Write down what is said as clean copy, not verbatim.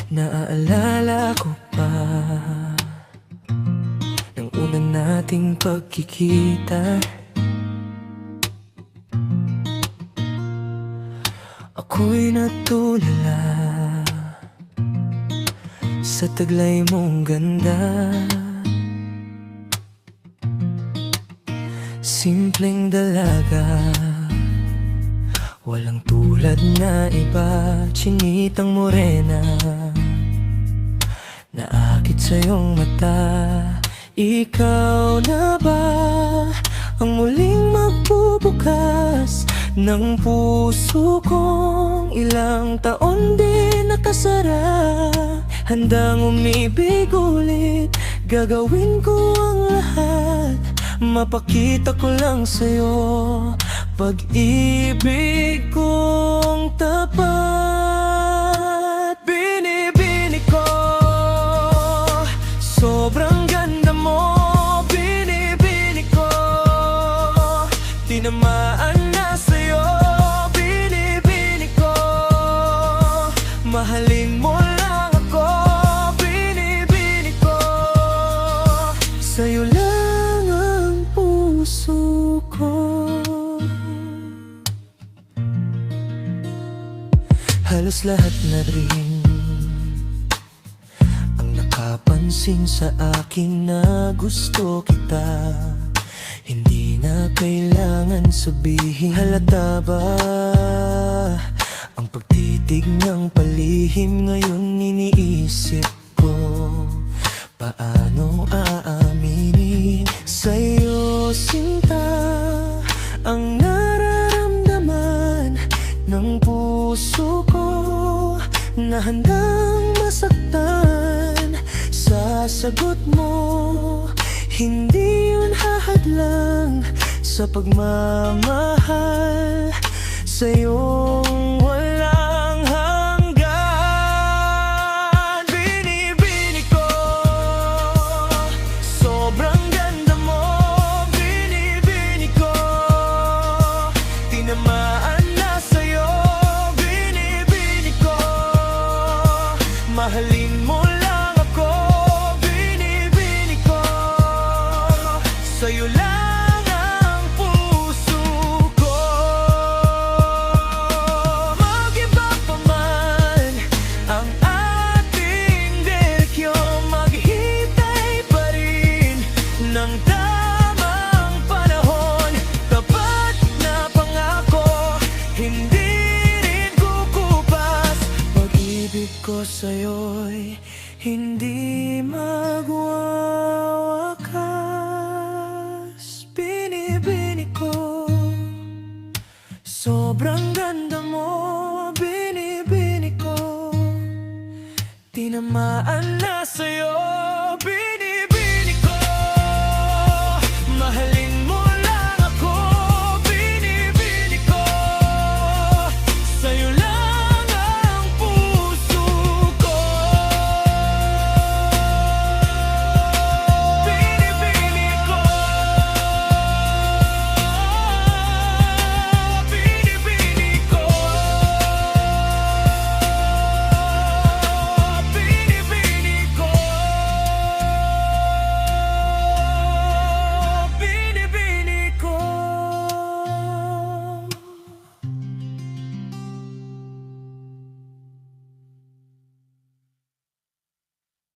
Naaalala ko pa ng una nating pagkikita. Ako'y natulala sa taglay mong ganda. Simpleng dalaga, walang tulad na iba. Chinitang morena, naakit sa iyong mata. Ikaw na ba ang muling magbubukas ng puso kong ilang taon din nakasara? Handang umibig ulit, gagawin ko ang lahat. Mapakita ko lang sa'yo pag-ibig kong tapat. Binibini ko, sobrang ganda mo. Binibini ko, tinamaan na sa'yo. Binibini ko, mahalin mo lang ako. Binibini ko, sa'yo lang puso ko. Halos lahat na rin ang nakapansin sa akin na gusto kita. Hindi na kailangan sabihin. Halata ba ang pagtitig ng palihim? Ngayon iniisip ko, paano aaminin sa'yo, sinta, ang nararamdaman ng puso ko na handang masaktan. Sa sagot mo, hindi yun hahadlang sa pagmamahal sa'yong walang hanggan. Binibini ko, sobrang ganda mo. Binibini ko, tinamaan na sa'yo. Binibini ko, mahalin mo lang ako. Binibini ko, sa'yo lang